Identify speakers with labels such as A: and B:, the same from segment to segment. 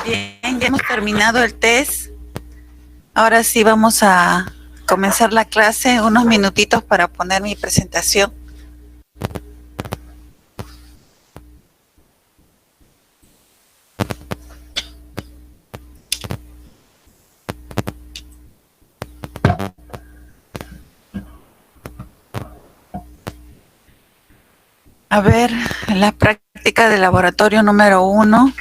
A: Bien, ya hemos terminado el test. Ahora sí vamos a comenzar la clase. Unos minutitos para poner mi presentación. A ver, la práctica de laboratorio número 1.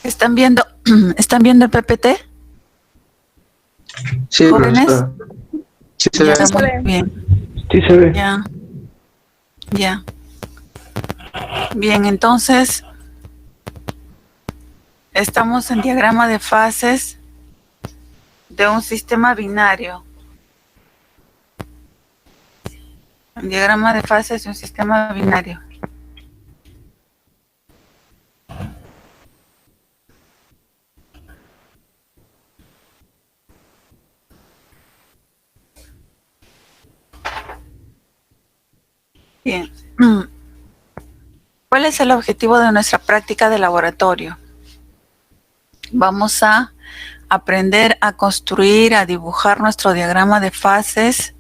A: ¿Están viendo, ¿están viendo el PPT?
B: Sí,
A: ¿Jóvenes?
B: profesora. Sí se
A: Ya,
B: ve.
A: muy bien.
B: Sí se ve.
A: Ya. Bien, entonces estamos en diagrama de fases de un sistema binario. En diagrama de fases de un sistema binario. Bien. ¿Cuál es el objetivo de nuestra práctica de laboratorio? Vamos a aprender a construir, a dibujar nuestro diagrama de fases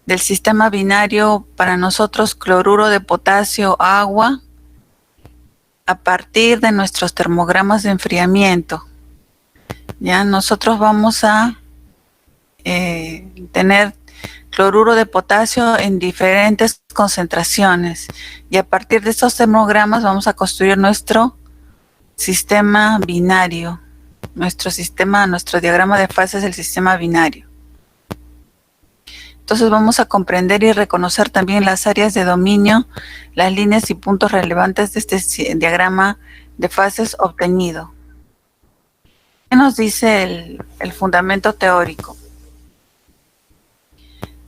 A: del sistema binario para nosotros cloruro de potasio, agua, a partir de nuestros termogramas de enfriamiento. Ya nosotros vamos a tener cloruro de potasio en diferentes concentraciones y a partir de estos termogramas vamos a construir nuestro sistema binario, nuestro diagrama de fases del sistema binario. Entonces vamos a comprender y reconocer también las áreas de dominio, las líneas y puntos relevantes de este diagrama de fases obtenido. ¿Qué nos dice el fundamento teórico?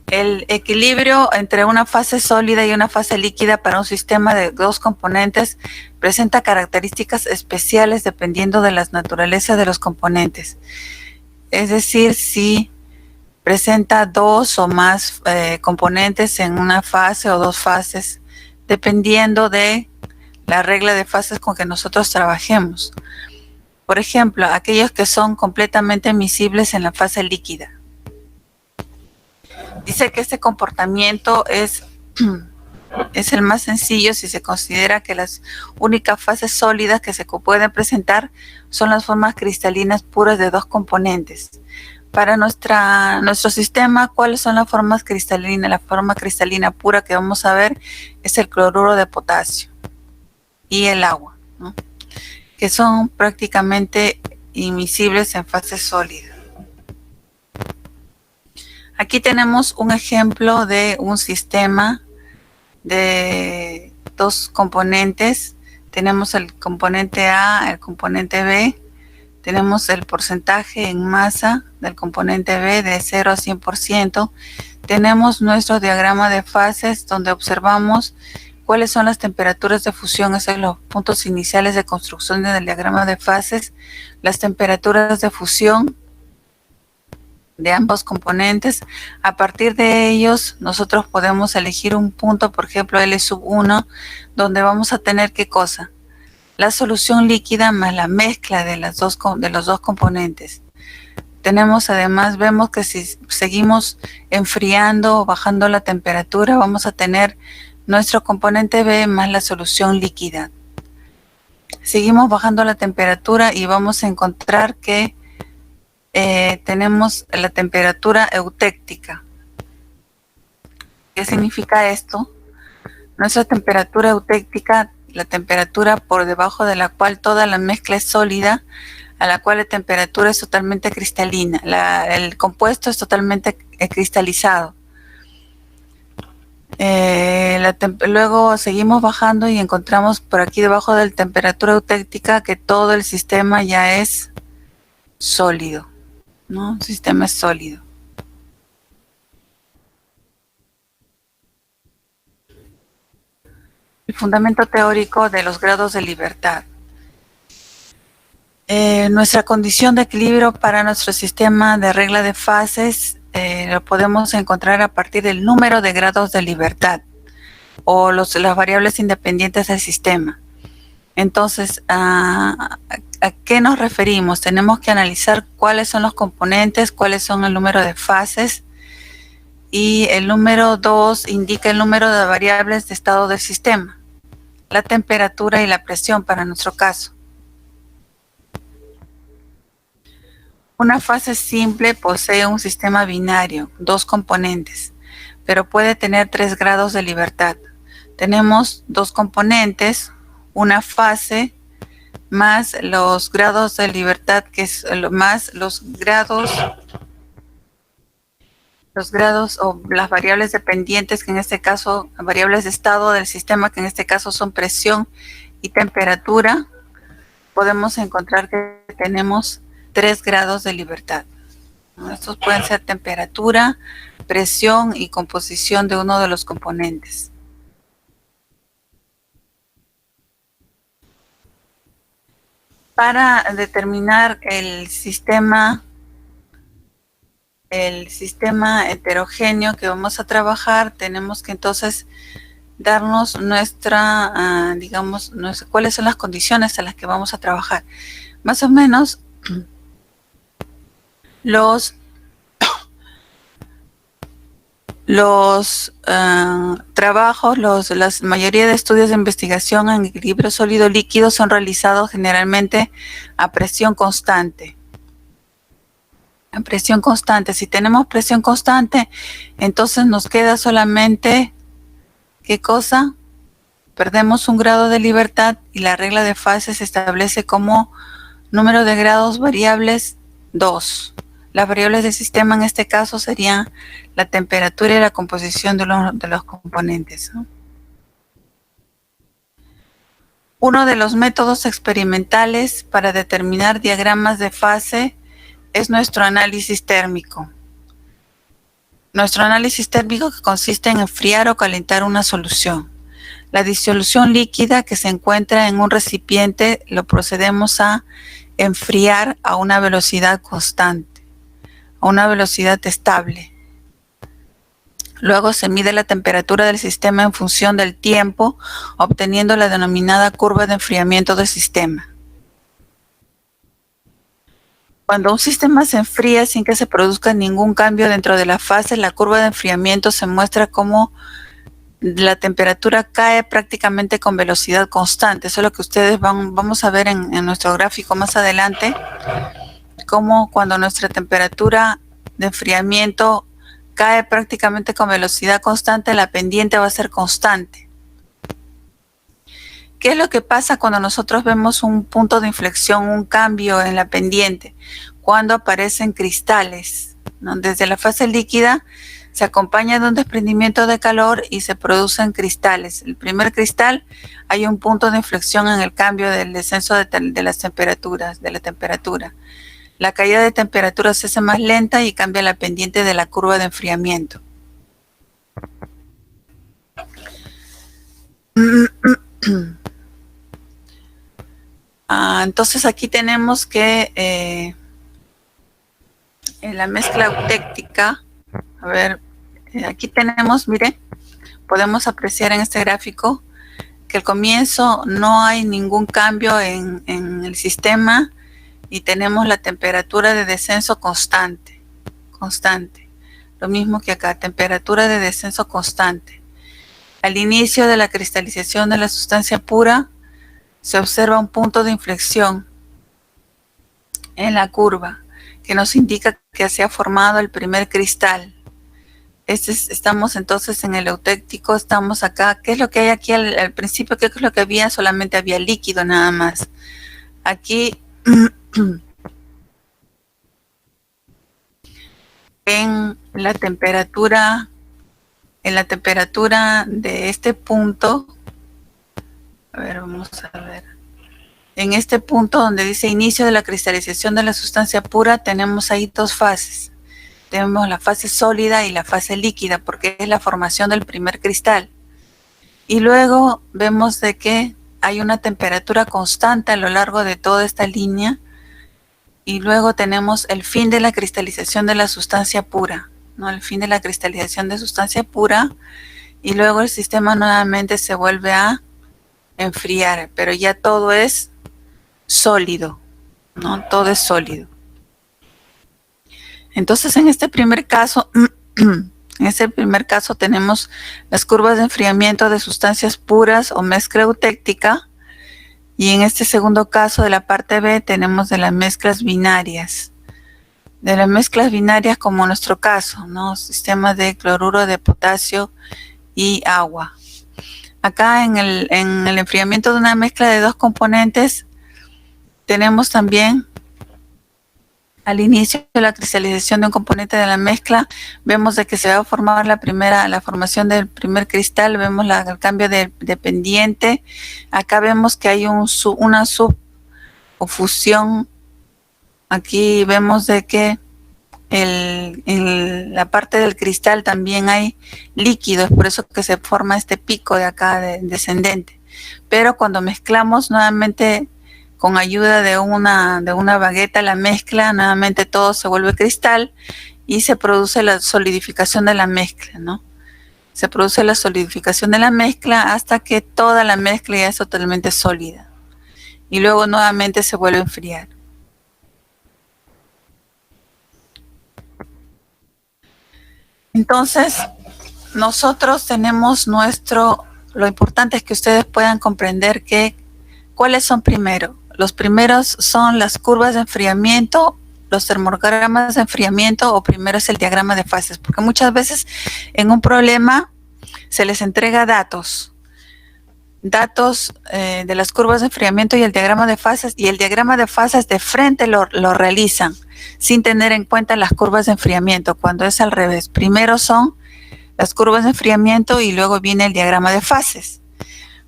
A: El equilibrio entre una fase sólida y una fase líquida para un sistema de dos componentes presenta características especiales dependiendo de las naturalezas de los componentes. Es decir, si presenta dos o más componentes en una fase o dos fases, dependiendo de la regla de fases con que nosotros trabajemos. Por ejemplo, aquellos que son completamente miscibles en la fase líquida. Dice que este comportamiento es el más sencillo si se considera que las únicas fases sólidas que se pueden presentar son las formas cristalinas puras de dos componentes. Para nuestro sistema, ¿cuáles son las formas cristalinas? La forma cristalina pura que vamos a ver es el cloruro de potasio y el agua, ¿no? Que son prácticamente inmiscibles en fase sólida. Aquí tenemos un ejemplo de un sistema de dos componentes. Tenemos el componente A, el componente B. Tenemos el porcentaje en masa del componente B de 0 a 100%. Tenemos nuestro diagrama de fases donde observamos cuáles son las temperaturas de fusión. Esos son los puntos iniciales de construcción del diagrama de fases. Las temperaturas de fusión de ambos componentes. A partir de ellos, nosotros podemos elegir un punto, por ejemplo, L1, donde vamos a tener ¿qué cosa? La solución líquida más la mezcla de los dos componentes. Tenemos además, vemos que si seguimos enfriando o bajando la temperatura, vamos a tener nuestro componente B más la solución líquida. Seguimos bajando la temperatura y vamos a encontrar que tenemos la temperatura eutéctica. ¿Qué significa esto? Nuestra temperatura eutéctica, la temperatura por debajo de la cual toda la mezcla es sólida, a la cual la temperatura es totalmente cristalina, el compuesto es totalmente cristalizado. Luego seguimos bajando y encontramos por aquí debajo de la temperatura eutéctica que todo el sistema ya es sólido, ¿no? El sistema es sólido. el fundamento teórico de los grados de libertad. Nuestra condición de equilibrio para nuestro sistema de regla de fases lo podemos encontrar a partir del número de grados de libertad o las variables independientes del sistema. Entonces, ¿a qué nos referimos? Tenemos que analizar cuáles son los componentes, cuáles son el número de fases, y el número 2 indica el número de variables de estado del sistema, la temperatura y la presión para nuestro caso. Una fase simple posee un sistema binario, 2 componentes, pero puede tener 3 grados de libertad. Tenemos 2 componentes, una fase, más los grados de libertad, que es más los grados o las variables dependientes, que en este caso, variables de estado del sistema, que en este caso son presión y temperatura. Podemos encontrar que tenemos 3 grados de libertad. Estos pueden ser temperatura, presión y composición de uno de los componentes. Para determinar el sistema heterogéneo que vamos a trabajar, tenemos que entonces darnos nuestra, digamos, cuáles son las condiciones a las que vamos a trabajar. Más o menos, los trabajos, la mayoría de estudios de investigación en equilibrio sólido-líquido son realizados generalmente a presión constante. A presión constante. Si tenemos presión constante, entonces nos queda solamente, ¿qué cosa? Perdemos un grado de libertad y la regla de fases se establece como número de grados variables 2. Las variables del sistema en este caso serían la temperatura y la composición de los componentes, ¿no? Uno de los métodos experimentales para determinar diagramas de fase es nuestro análisis térmico. Nuestro análisis térmico que consiste en enfriar o calentar una solución. La disolución líquida que se encuentra en un recipiente lo procedemos a enfriar a una velocidad constante, a una velocidad estable. Luego se mide la temperatura del sistema en función del tiempo, obteniendo la denominada curva de enfriamiento del sistema. Cuando un sistema se enfría sin que se produzca ningún cambio dentro de la fase, la curva de enfriamiento se muestra como la temperatura cae prácticamente con velocidad constante. Eso es lo que ustedes vamos a ver en nuestro gráfico más adelante, como cuando nuestra temperatura de enfriamiento cae prácticamente con velocidad constante, la pendiente va a ser constante. ¿Qué es lo que pasa cuando nosotros vemos un punto de inflexión, un cambio en la pendiente? Cuando aparecen cristales, ¿no? Desde la fase líquida se acompaña de un desprendimiento de calor y se producen cristales. El primer cristal, hay un punto de inflexión en el cambio del descenso de las temperaturas, de la temperatura. La caída de temperatura se hace más lenta y cambia la pendiente de la curva de enfriamiento. Entonces aquí tenemos que en la mezcla eutéctica, a ver, aquí tenemos, miren, podemos apreciar en este gráfico que al comienzo no hay ningún cambio en el sistema y tenemos la temperatura de descenso constante. Lo mismo que acá, temperatura de descenso constante. Al inicio de la cristalización de la sustancia pura, se observa un punto de inflexión en la curva que nos indica que se ha formado el primer cristal. Estamos entonces en el eutéctico, estamos acá. ¿Qué es lo que hay aquí al principio? ¿Qué es lo que había? Solamente había líquido nada más. Aquí en la temperatura de este punto, a ver, vamos a ver. En este punto donde dice inicio de la cristalización de la sustancia pura, tenemos ahí 2 fases. Tenemos la fase sólida y la fase líquida, porque es la formación del primer cristal. Y luego vemos de que hay una temperatura constante a lo largo de toda esta línea. Y luego tenemos el fin de la cristalización de la sustancia pura, ¿no? El fin de la cristalización de sustancia pura. Y luego el sistema nuevamente se vuelve a enfriar, pero ya todo es sólido, ¿no? Todo es sólido. Entonces, en este primer caso, tenemos las curvas de enfriamiento de sustancias puras o mezcla eutéctica. Y en este segundo caso de la parte B tenemos de las mezclas binarias. De las mezclas binarias como en nuestro caso, ¿no? Sistemas de cloruro de potasio y agua. Acá en el enfriamiento de una mezcla de dos componentes tenemos también al inicio de la cristalización de un componente de la mezcla, vemos de que se va a formar la formación del primer cristal, vemos el cambio de pendiente. Acá vemos que hay una sub o fusión. Aquí vemos de que en la parte del cristal también hay líquidos, por eso que se forma este pico de acá descendente. Pero cuando mezclamos nuevamente con ayuda de una bagueta la mezcla, nuevamente todo se vuelve cristal y se produce la solidificación de la mezcla, ¿no? Se produce la solidificación de la mezcla hasta que toda la mezcla ya es totalmente sólida. Y luego nuevamente se vuelve a enfriar. Entonces, nosotros tenemos lo importante es que ustedes puedan comprender ¿cuáles son primero? Los primeros son las curvas de enfriamiento, los termogramas de enfriamiento, o primero es el diagrama de fases, porque muchas veces en un problema se les entrega datos de las curvas de enfriamiento y el diagrama de fases, y el diagrama de fases de frente lo realizan sin tener en cuenta las curvas de enfriamiento, cuando es al revés. Primero son las curvas de enfriamiento y luego viene el diagrama de fases.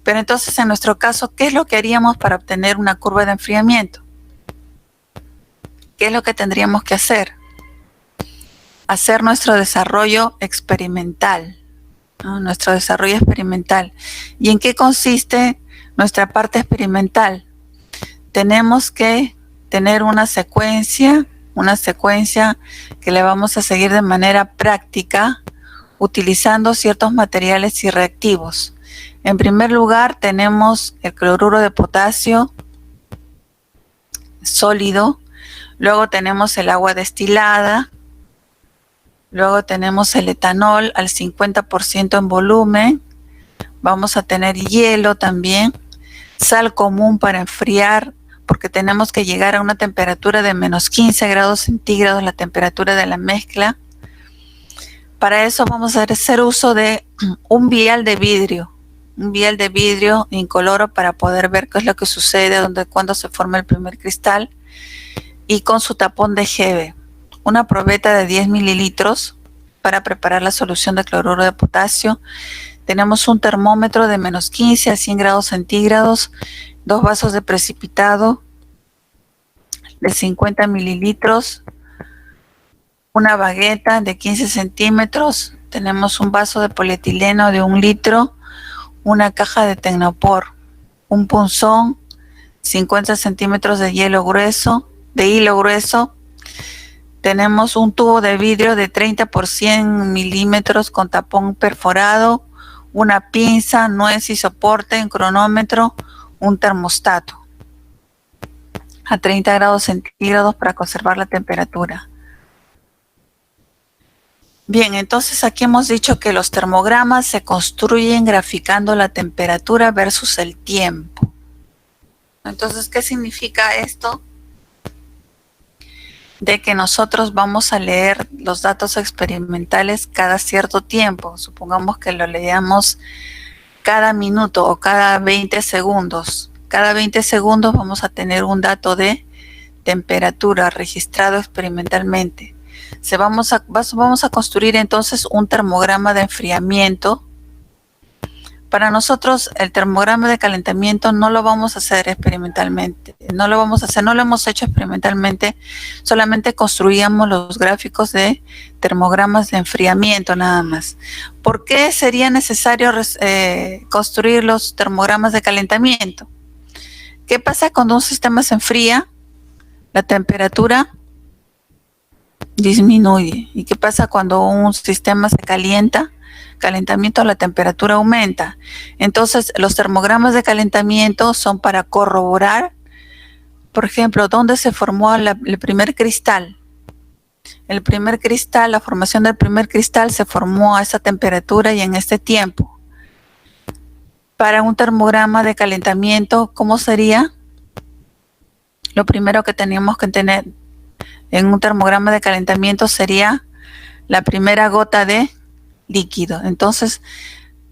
A: Pero entonces, en nuestro caso, ¿qué es lo que haríamos para obtener una curva de enfriamiento? ¿Qué es lo que tendríamos que hacer? Hacer nuestro desarrollo experimental, ¿no? Nuestro desarrollo experimental. ¿Y en qué consiste nuestra parte experimental? Tenemos que tener una secuencia que le vamos a seguir de manera práctica, utilizando ciertos materiales y reactivos. En primer lugar, tenemos el cloruro de potasio sólido, luego tenemos el agua destilada, luego tenemos el etanol al 50% en volumen, vamos a tener hielo también, sal común para enfriar, porque tenemos que llegar a una temperatura de menos 15 grados centígrados, la temperatura de la mezcla. Para eso vamos a hacer uso de un vial de vidrio incoloro para poder ver qué es lo que sucede, cuando se forma el primer cristal, y con su tapón de Hebe, una probeta de 10 mililitros para preparar la solución de cloruro de potasio. Tenemos un termómetro de menos 15 a 100 grados centígrados, 2 vasos de precipitado de 50 mililitros, una bagueta de 15 centímetros, tenemos un vaso de polietileno de 1 litro, una caja de Tecnopor, un punzón, 50 centímetros de hilo grueso, tenemos un tubo de vidrio de 30 por 100 milímetros con tapón perforado, una pinza, nuez y soporte, un cronómetro, un termostato a 30 grados centígrados para conservar la temperatura. Bien, entonces aquí hemos dicho que los termogramas se construyen graficando la temperatura versus el tiempo. Entonces, ¿qué significa esto? De que nosotros vamos a leer los datos experimentales cada cierto tiempo. Supongamos que lo leamos cada minuto o cada 20 segundos. Cada 20 segundos vamos a tener un dato de temperatura registrado experimentalmente. Vamos a construir entonces un termograma de enfriamiento Para nosotros el termograma de calentamiento no lo vamos a hacer experimentalmente, no lo hemos hecho experimentalmente, solamente construíamos los gráficos de termogramas de enfriamiento nada más. ¿Por qué sería necesario construir los termogramas de calentamiento? ¿Qué pasa cuando un sistema se enfría? La temperatura disminuye. ¿Y qué pasa cuando un sistema se calienta? Calentamiento, la temperatura aumenta. Entonces, los termogramas de calentamiento son para corroborar, por ejemplo, dónde se formó el primer cristal. El primer cristal, la formación del primer cristal se formó a esa temperatura y en este tiempo. Para un termograma de calentamiento, ¿cómo sería? Lo primero que teníamos que tener en un termograma de calentamiento sería la primera gota de líquido. Entonces,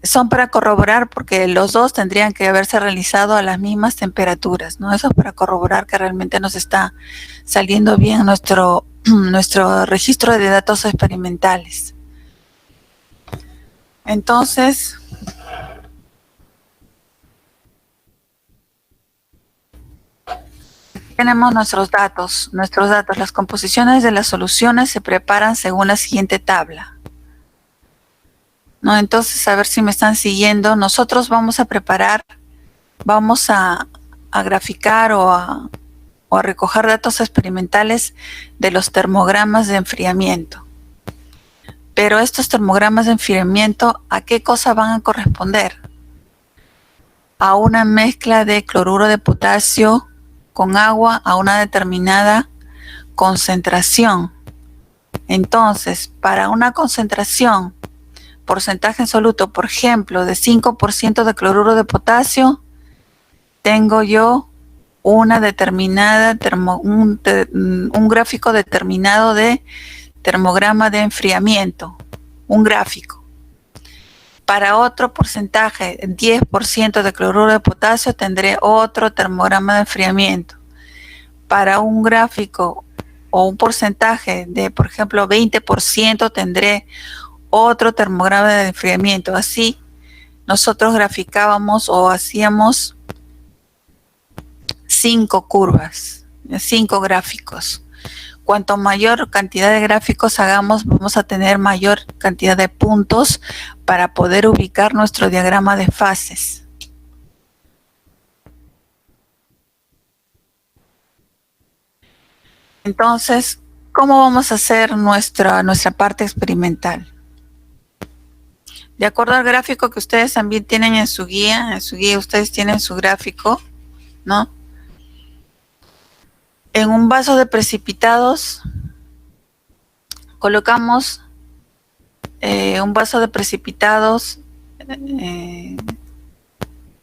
A: son para corroborar porque los dos tendrían que haberse realizado a las mismas temperaturas, ¿no? Eso es para corroborar que realmente nos está saliendo bien nuestro registro de datos experimentales. Entonces, tenemos nuestros datos. Las composiciones de las soluciones se preparan según la siguiente tabla, ¿no? Entonces, a ver si me están siguiendo. Nosotros vamos a preparar, vamos a graficar o a recoger datos experimentales de los termogramas de enfriamiento. Pero estos termogramas de enfriamiento, ¿a qué cosa van a corresponder? A una mezcla de cloruro de potasio con agua a una determinada concentración. Entonces, para una concentración, porcentaje absoluto, por ejemplo, de 5% de cloruro de potasio, tengo yo una determinada, un gráfico determinado de termograma de enfriamiento, un gráfico. Para otro porcentaje, 10% de cloruro de potasio, tendré otro termograma de enfriamiento. Para un gráfico o un porcentaje de, por ejemplo, 20%, tendré otro termograma de enfriamiento. Así, nosotros graficábamos o hacíamos 5 curvas, 5 gráficos. Cuanto mayor cantidad de gráficos hagamos, vamos a tener mayor cantidad de puntos para poder ubicar nuestro diagrama de fases. Entonces, ¿cómo vamos a hacer nuestra parte experimental? De acuerdo al gráfico que ustedes también tienen en su guía ustedes tienen su gráfico, ¿no? En un vaso de precipitados colocamos un vaso de precipitados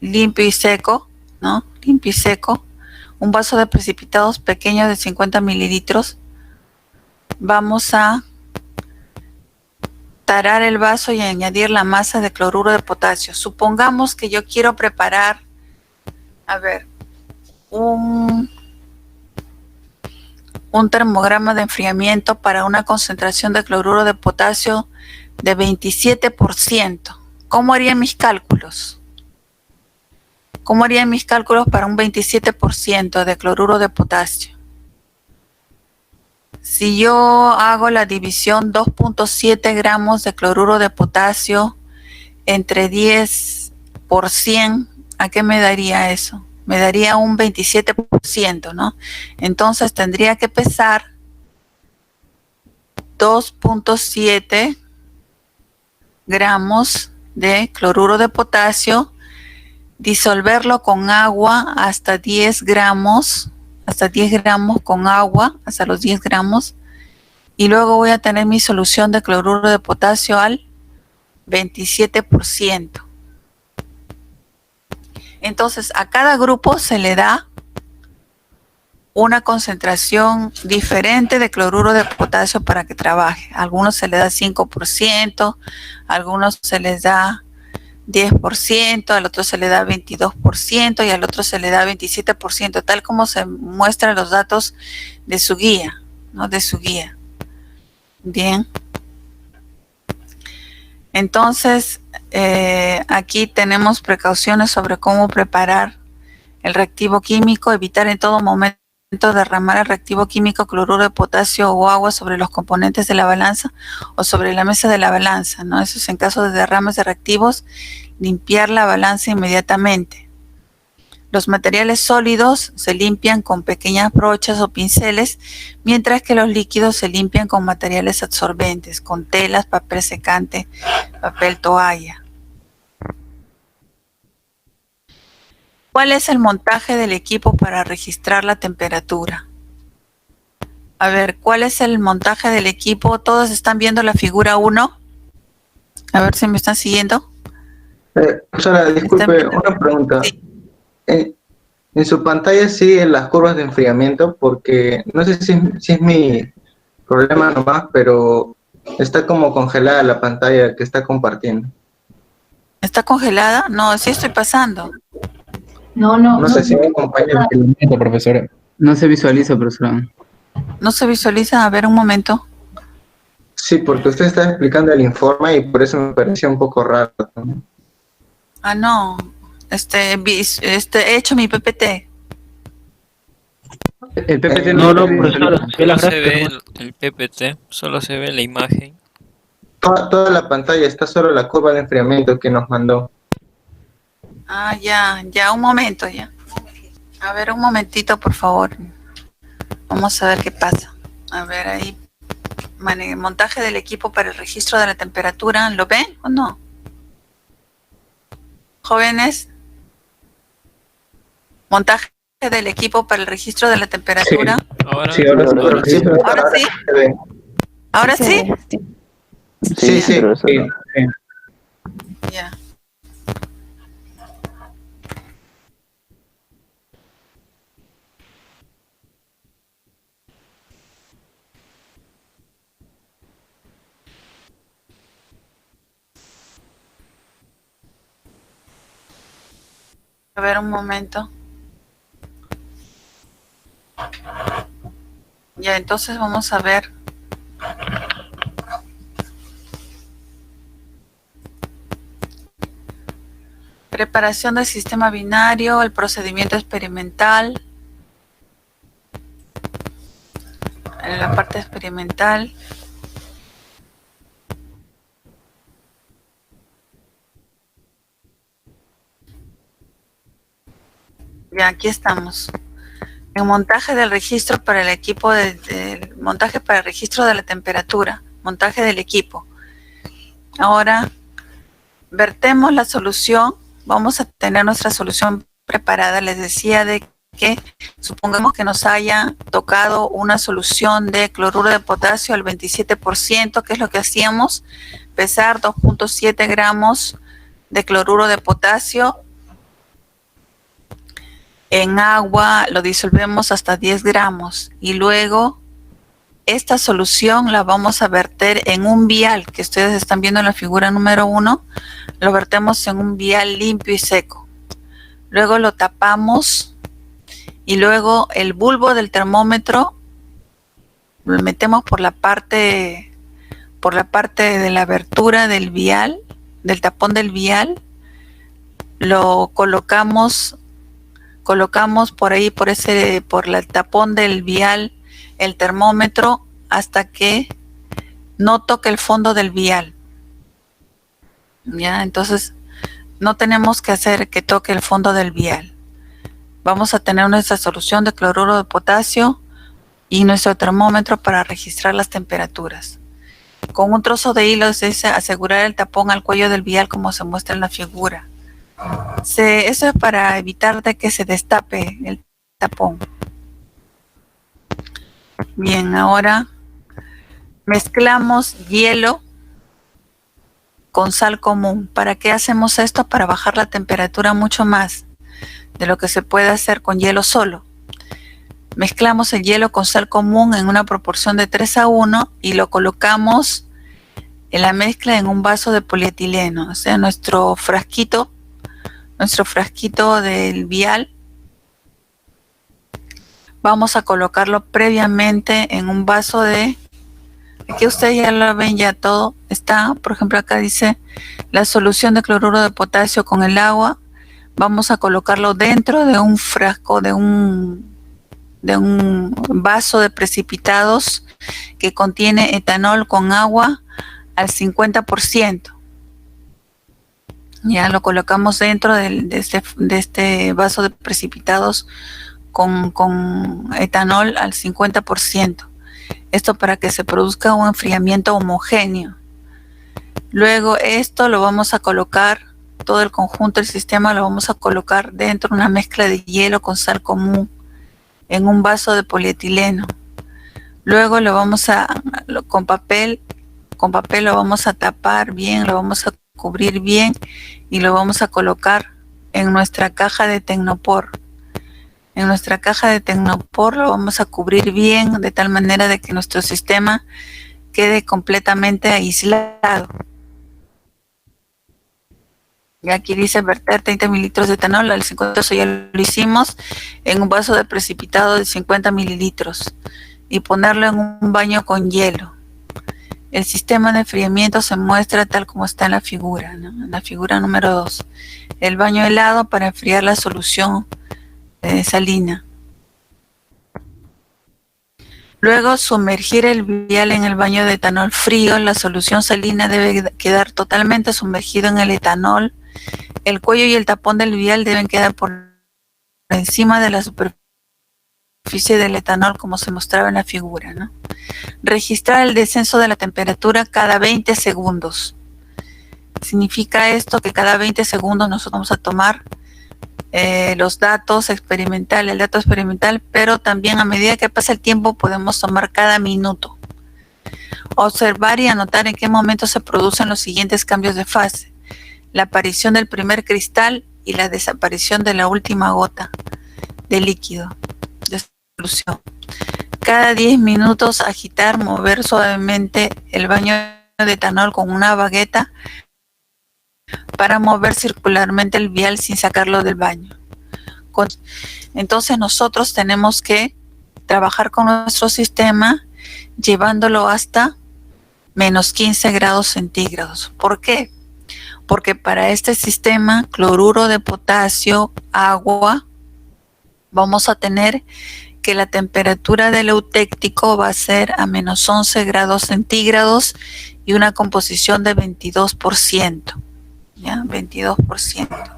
A: limpio y seco, ¿no? Limpio y seco. Un vaso de precipitados pequeño de 50 mililitros. Vamos a tarar el vaso y añadir la masa de cloruro de potasio. Supongamos que yo quiero preparar, un termograma de enfriamiento para una concentración de cloruro de potasio de 27%. ¿Cómo haría mis cálculos? ¿Cómo haría mis cálculos para un 27% de cloruro de potasio? Si yo hago la división 2.7 gramos de cloruro de potasio entre 10 por 100, ¿a qué me daría eso? Me daría un 27%, ¿no? Entonces tendría que pesar 2.7 gramos de cloruro de potasio, disolverlo con agua hasta 10 gramos con agua, hasta los 10 gramos, y luego voy a tener mi solución de cloruro de potasio al 27%. Entonces, a cada grupo se le da una concentración diferente de cloruro de potasio para que trabaje. A algunos se le da 5%, a algunos se les da 10%, al otro se le da 22% y al otro se le da 27%, tal como se muestran los datos de su guía, ¿no? De su guía. Bien. Entonces, Aquí tenemos precauciones sobre cómo preparar el reactivo químico, evitar en todo momento derramar el reactivo químico cloruro de potasio o agua sobre los componentes de la balanza o sobre la mesa de la balanza, ¿no? Eso es en caso de derrames de reactivos, limpiar la balanza inmediatamente. Los materiales sólidos se limpian con pequeñas brochas o pinceles, mientras que los líquidos se limpian con materiales absorbentes, con telas, papel secante, papel toalla. ¿Cuál es el montaje del equipo para registrar la temperatura? A ver, ¿cuál es el montaje del equipo? ¿Todos están viendo la figura 1? A ver si me están siguiendo.
B: Profesora, disculpe, una pregunta.
A: Sí.
B: En su pantalla siguen las curvas de enfriamiento, porque no sé si es mi problema nomás, pero está como congelada la pantalla que está compartiendo.
A: ¿Está congelada? No, sí estoy pasando.
B: No sé si me acompaña.
C: Profesora.
D: No se visualiza, profesora.
A: ¿No se visualiza? A ver, un momento.
B: Sí, porque usted está explicando el informe y por eso me pareció un poco raro, ¿no?
A: Ah, no. He hecho mi PPT.
D: El PPT
B: No,
D: profesora.
E: Solo se ve el PPT, solo se ve la imagen.
B: Toda la pantalla está solo la curva de enfriamiento que nos mandó.
A: Ah, ya, un momento, ya. A ver, un momentito, por favor. Vamos a ver qué pasa. A ver, ahí. Montaje del equipo para el registro de la temperatura. ¿Lo ven o no? Jóvenes. Montaje del equipo para el registro de la temperatura.
E: Ahora,
B: Sí, ahora sí.
A: ¿Ahora sí?
B: Se ve.
A: ¿Ahora sí?
B: Sí.
A: Ya. A ver, un momento. Ya, entonces vamos a ver. Preparación del sistema binario, el procedimiento experimental. En la parte experimental. Ya, aquí estamos. El montaje del registro para el equipo montaje para el registro de la temperatura, montaje del equipo. Ahora vertemos la solución, vamos a tener nuestra solución preparada. Les decía de que supongamos que nos haya tocado una solución de cloruro de potasio al 27%, que es lo que hacíamos, pesar 2.7 gramos de cloruro de potasio. En agua lo disolvemos hasta 10 gramos y luego esta solución la vamos a verter en un vial que ustedes están viendo en la figura número 1. Lo vertemos en un vial limpio y seco. Luego lo tapamos y luego el bulbo del termómetro lo metemos por la parte de la abertura del vial, del tapón del vial. Lo colocamos por ahí, por el tapón del vial, el termómetro hasta que no toque el fondo del vial. Ya, entonces no tenemos que hacer que toque el fondo del vial. Vamos a tener nuestra solución de cloruro de potasio y nuestro termómetro para registrar las temperaturas. Con un trozo de hilo es asegurar el tapón al cuello del vial como se muestra en la figura. Eso es para evitar de que se destape el tapón. Bien, ahora mezclamos hielo con sal común. ¿Para qué hacemos esto? Para bajar la temperatura mucho más de lo que se puede hacer con hielo solo. Mezclamos el hielo con sal común en una proporción de 3:1 y lo colocamos en la mezcla en un vaso de polietileno, o sea, nuestro frasquito del vial. Vamos a colocarlo previamente en un vaso de Aquí ustedes ya lo ven, ya todo está. Por ejemplo, acá dice la solución de cloruro de potasio con el agua. Vamos a colocarlo dentro de un frasco, de un vaso de precipitados que contiene etanol con agua al 50%. Ya lo colocamos dentro de este vaso de precipitados con etanol al 50%. Esto para que se produzca un enfriamiento homogéneo. Luego esto lo vamos a colocar, todo el conjunto del sistema lo vamos a colocar dentro de una mezcla de hielo con sal común en un vaso de polietileno. Luego lo vamos con papel lo vamos a tapar bien, lo vamos a cubrir bien y lo vamos a colocar en nuestra caja de Tecnopor. En nuestra caja de Tecnopor lo vamos a cubrir bien de tal manera de que nuestro sistema quede completamente aislado. Y aquí dice verter 30 mililitros de etanol al 50, eso ya lo hicimos, en un vaso de precipitado de 50 mililitros y ponerlo en un baño con hielo. El sistema de enfriamiento se muestra tal como está en la figura, ¿no? En la figura número 2. El baño helado para enfriar la solución salina. Luego sumergir el vial en el baño de etanol frío. La solución salina debe quedar totalmente sumergido en el etanol. El cuello y el tapón del vial deben quedar por encima de la superficie del etanol como se mostraba en la figura, ¿no? Registrar el descenso de la temperatura cada 20 segundos. Significa esto que cada 20 segundos nosotros vamos a tomar los datos experimentales, el dato experimental, pero también a medida que pasa el tiempo podemos tomar cada minuto. Observar y anotar en qué momento se producen los siguientes cambios de fase. La aparición del primer cristal y la desaparición de la última gota de líquido de solución. Cada 10 minutos agitar, mover suavemente el baño de etanol con una bagueta para mover circularmente el vial sin sacarlo del baño. Entonces nosotros tenemos que trabajar con nuestro sistema llevándolo hasta menos 15 grados centígrados. ¿Por qué? Porque para este sistema, cloruro de potasio, agua, vamos a tener que la temperatura del eutéctico va a ser a menos 11 grados centígrados y una composición de 22%. ¿Ya? 22%.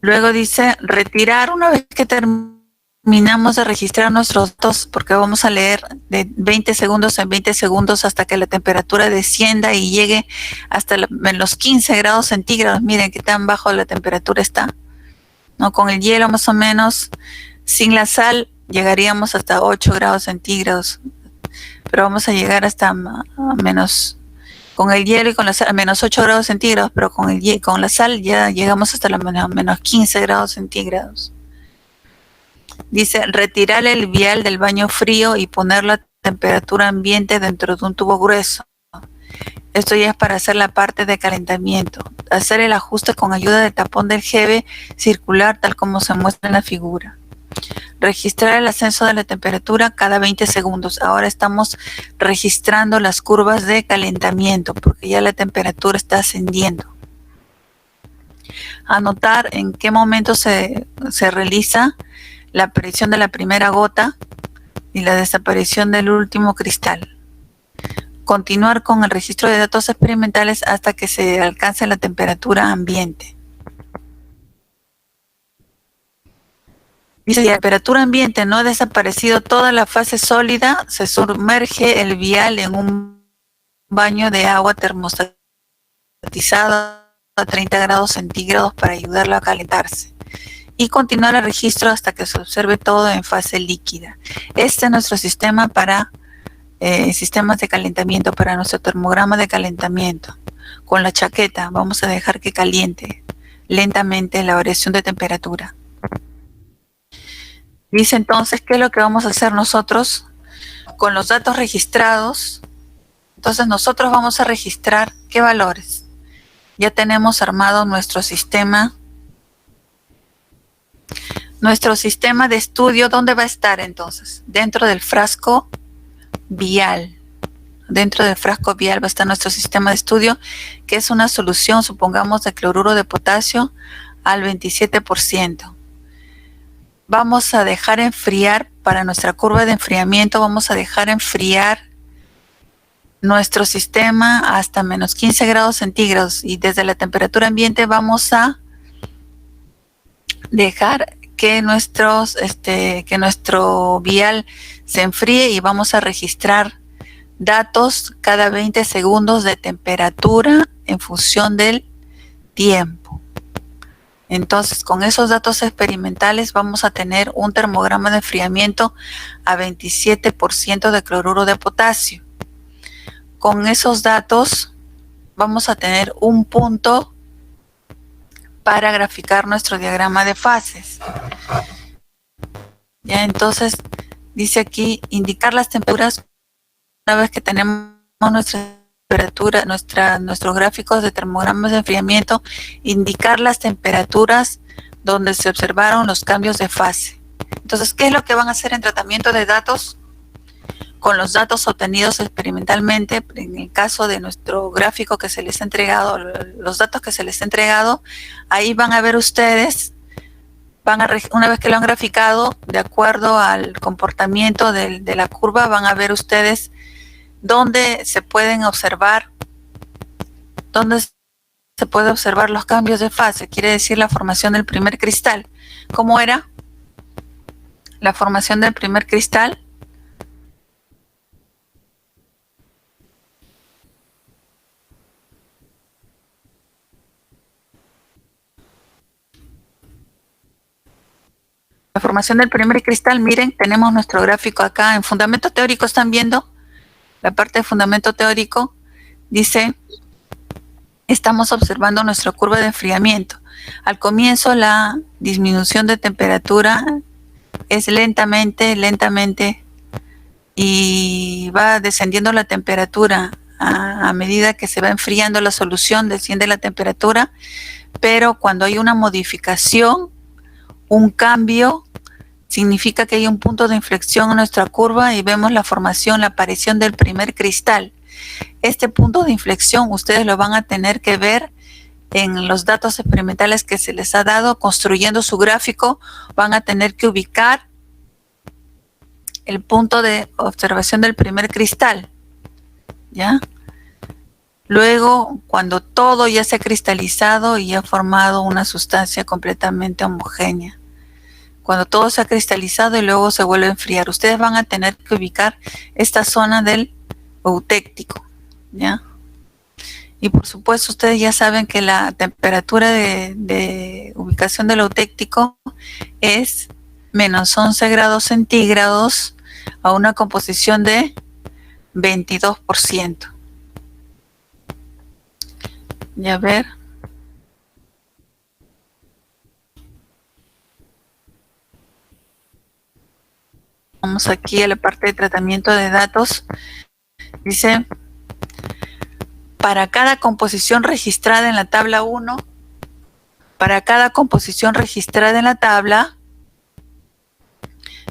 A: Luego dice retirar una vez que terminamos de registrar nuestros datos, porque vamos a leer de 20 segundos en 20 segundos hasta que la temperatura descienda y llegue hasta los 15 grados centígrados. Miren qué tan bajo la temperatura está, ¿no? Con el hielo más o menos, sin la sal llegaríamos hasta 8 grados centígrados, pero vamos a llegar hasta menos, con el hielo y con la sal, a menos 8 grados centígrados, pero con la sal ya llegamos hasta menos 15 grados centígrados. Dice, retirar el vial del baño frío y ponerlo a temperatura ambiente dentro de un tubo grueso. Esto ya es para hacer la parte de calentamiento. Hacer el ajuste con ayuda del tapón del GB circular tal como se muestra en la figura. Registrar el ascenso de la temperatura cada 20 segundos. Ahora estamos registrando las curvas de calentamiento porque ya la temperatura está ascendiendo. Anotar en qué momento se realiza la aparición de la primera gota y la desaparición del último cristal. Continuar con el registro de datos experimentales hasta que se alcance la temperatura ambiente. Dice, si la temperatura ambiente no ha desaparecido toda la fase sólida, se sumerge el vial en un baño de agua termostatizado a 30 grados centígrados para ayudarlo a calentarse. Y continuar el registro hasta que se observe todo en fase líquida. Este es nuestro sistema para sistemas de calentamiento, para nuestro termograma de calentamiento. Con la chaqueta vamos a dejar que caliente lentamente la variación de temperatura. Dice entonces, ¿qué es lo que vamos a hacer nosotros con los datos registrados? Entonces nosotros vamos a registrar qué valores. Ya tenemos armado nuestro sistema nuestro sistema de estudio, ¿dónde va a estar entonces? Dentro del frasco vial. Dentro del frasco vial va a estar nuestro sistema de estudio, que es una solución, supongamos, de cloruro de potasio al 27%. Vamos a dejar enfriar, para nuestra curva de enfriamiento, vamos a dejar enfriar nuestro sistema hasta menos 15 grados centígrados, y desde la temperatura ambiente vamos a dejar que nuestro vial se enfríe, y vamos a registrar datos cada 20 segundos de temperatura en función del tiempo. Entonces, con esos datos experimentales vamos a tener un termograma de enfriamiento a 27% de cloruro de potasio. Con esos datos vamos a tener un punto para graficar nuestro diagrama de fases. Ya, entonces dice aquí indicar las temperaturas. Una vez que tenemos nuestra temperatura, nuestros gráficos de termogramas de enfriamiento, indicar las temperaturas donde se observaron los cambios de fase. Entonces, ¿qué es lo que van a hacer en tratamiento de datos? Con los datos obtenidos experimentalmente, en el caso de nuestro gráfico que se les ha entregado, los datos que se les ha entregado, ahí van a ver ustedes, una vez que lo han graficado, de acuerdo al comportamiento de la curva, van a ver ustedes dónde se pueden observar, los cambios de fase, quiere decir la formación del primer cristal. ¿Cómo era la formación del primer cristal? La formación del primer cristal, miren, tenemos nuestro gráfico acá en fundamento teórico, ¿están viendo? La parte de fundamento teórico dice, estamos observando nuestra curva de enfriamiento. Al comienzo la disminución de temperatura es lentamente, y va descendiendo la temperatura. A medida que se va enfriando la solución, desciende la temperatura, pero cuando hay una modificación, un cambio, significa que hay un punto de inflexión en nuestra curva y vemos la aparición del primer cristal. Este punto de inflexión ustedes lo van a tener que ver en los datos experimentales que se les ha dado. Construyendo su gráfico, van a tener que ubicar el punto de observación del primer cristal, ¿ya? Luego, cuando todo ya se ha cristalizado y ha formado una sustancia completamente homogénea, cuando todo se ha cristalizado y luego se vuelve a enfriar, ustedes van a tener que ubicar esta zona del eutéctico, ¿ya? Y por supuesto ustedes ya saben que la temperatura de ubicación del eutéctico es menos 11 grados centígrados a una composición de 22%. Ya ver. Vamos aquí a la parte de tratamiento de datos. Dice, para cada composición registrada en la tabla 1,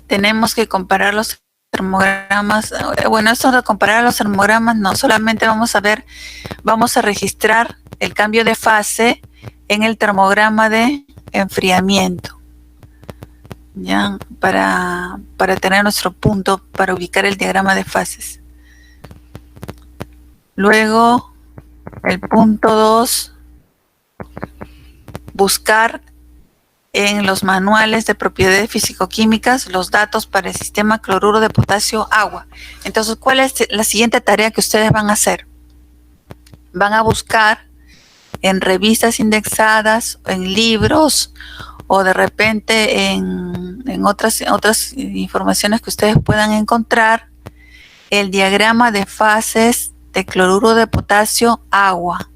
A: tenemos que comparar los termogramas. Bueno, esto de comparar los termogramas no, solamente vamos a registrar el cambio de fase en el termograma de enfriamiento, ¿ya? Para tener nuestro punto, para ubicar el diagrama de fases. Luego, el punto 2, buscar en los manuales de propiedades físico-químicas los datos para el sistema cloruro de potasio agua. Entonces, ¿cuál es la siguiente tarea que ustedes van a hacer? Van a buscar en revistas indexadas, en libros, o de repente en otras informaciones que ustedes puedan encontrar, el diagrama de fases de cloruro de potasio agua.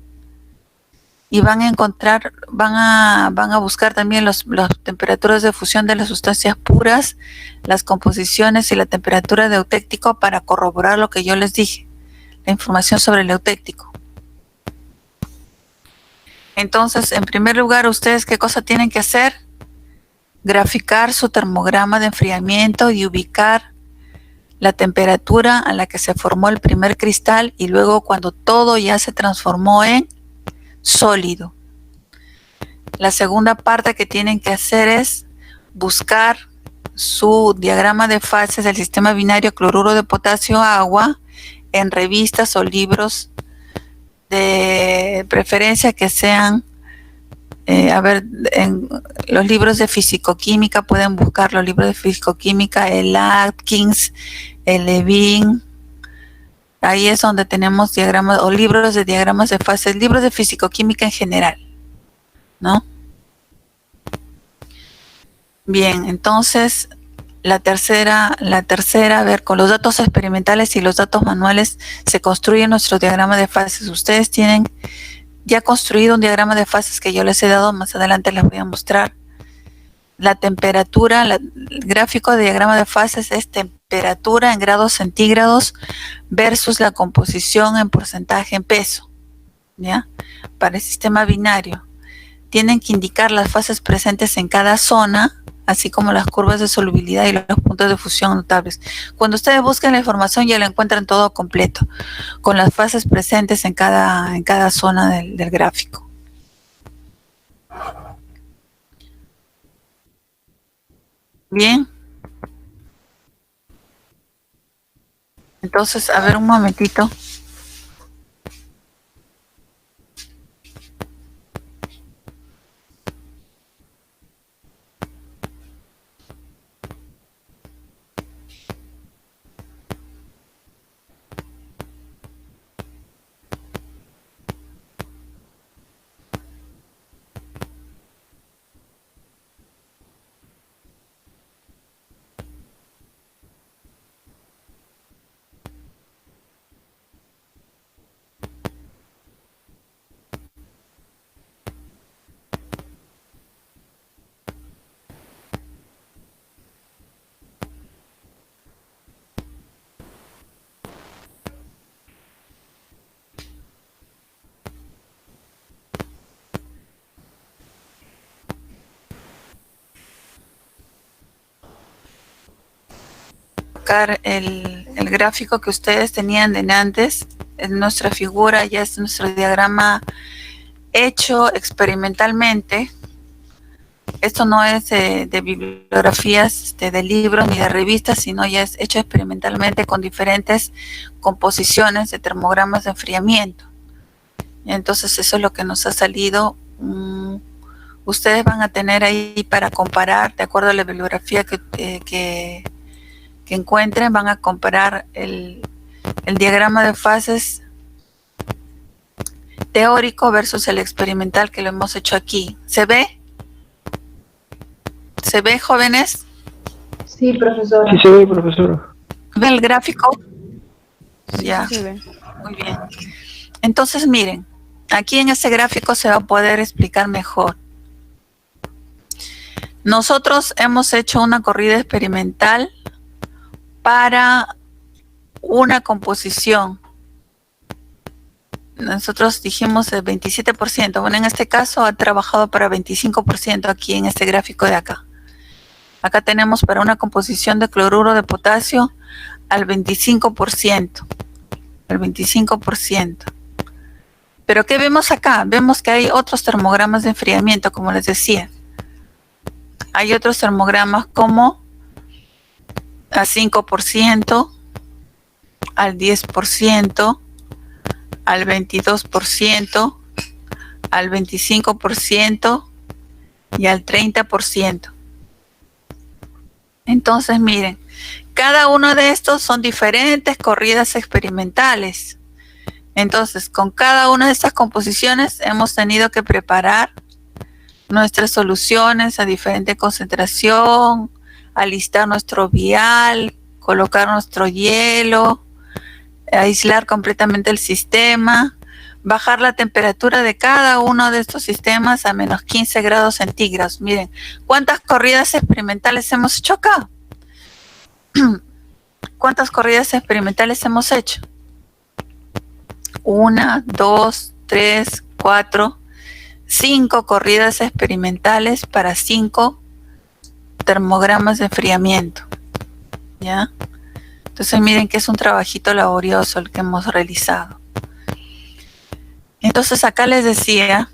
A: Y van a encontrar, van a buscar también las temperaturas de fusión de las sustancias puras, las composiciones y la temperatura de eutéctico para corroborar lo que yo les dije, la información sobre el eutéctico. Entonces, en primer lugar, ustedes, ¿qué cosa tienen que hacer? graficar su termograma de enfriamiento y ubicar la temperatura a la que se formó el primer cristal y luego cuando todo ya se transformó en sólido. La segunda parte que tienen que hacer es buscar su diagrama de fases del sistema binario cloruro de potasio agua en revistas o libros de preferencia que sean, en los libros de fisicoquímica pueden buscar los libros de fisicoquímica, el Atkins, el Levin. Ahí es donde tenemos diagramas o libros de diagramas de fases, libros de fisicoquímica en general, ¿no? Bien, entonces la tercera, a ver, con los datos experimentales y los datos manuales se construye nuestro diagrama de fases. Ustedes tienen ya construido un diagrama de fases que yo les he dado, más adelante les voy a mostrar. La temperatura, el gráfico de diagrama de fases es temperatura en grados centígrados versus la composición en porcentaje en peso, ¿ya? Para el sistema binario. Tienen que indicar las fases presentes en cada zona, así como las curvas de solubilidad y los puntos de fusión notables. Cuando ustedes busquen la información ya la encuentran todo completo, con las fases presentes en cada zona del gráfico. Bien. Entonces, a ver un momentito. El gráfico que ustedes tenían de antes, en nuestra figura, ya es nuestro diagrama hecho experimentalmente. Esto no es de bibliografías de libros ni de revistas, sino ya es hecho experimentalmente con diferentes composiciones de termogramas de enfriamiento. Y entonces eso es lo que nos ha salido. Ustedes van a tener ahí para comparar, de acuerdo a la bibliografía que encuentren, van a comparar el diagrama de fases teórico versus el experimental que lo hemos hecho aquí. ¿Se ve? ¿Se ve, jóvenes?
C: Sí, profesora.
F: Sí se ve, profesora.
A: ¿Ven el gráfico?
C: Sí,
A: Ya,
C: se ve.
A: muy bien. Entonces, miren, aquí en este gráfico se va a poder explicar mejor. Nosotros hemos hecho una corrida experimental para una composición. Nosotros dijimos el 27%. Bueno, en este caso ha trabajado para 25% aquí en este gráfico de acá. Acá tenemos para una composición de cloruro de potasio al 25%. El 25%. Pero ¿qué vemos acá? Vemos que hay otros termogramas de enfriamiento, como les decía. Hay otros termogramas como a 5%, al 10%, al 22%, al 25% y al 30%. Entonces, miren, cada uno de estos son diferentes corridas experimentales. Entonces, con cada una de estas composiciones hemos tenido que preparar nuestras soluciones a diferente concentración, alistar nuestro vial, colocar nuestro hielo, aislar completamente el sistema, bajar la temperatura de cada uno de estos sistemas a menos 15 grados centígrados. Miren, ¿cuántas corridas experimentales hemos hecho acá? ¿Cuántas corridas experimentales hemos hecho? 1, 2, 3, 4, 5 corridas experimentales para 5 termogramas de enfriamiento, ¿ya? Entonces miren que es un trabajito laborioso el que hemos realizado. Entonces acá les decía,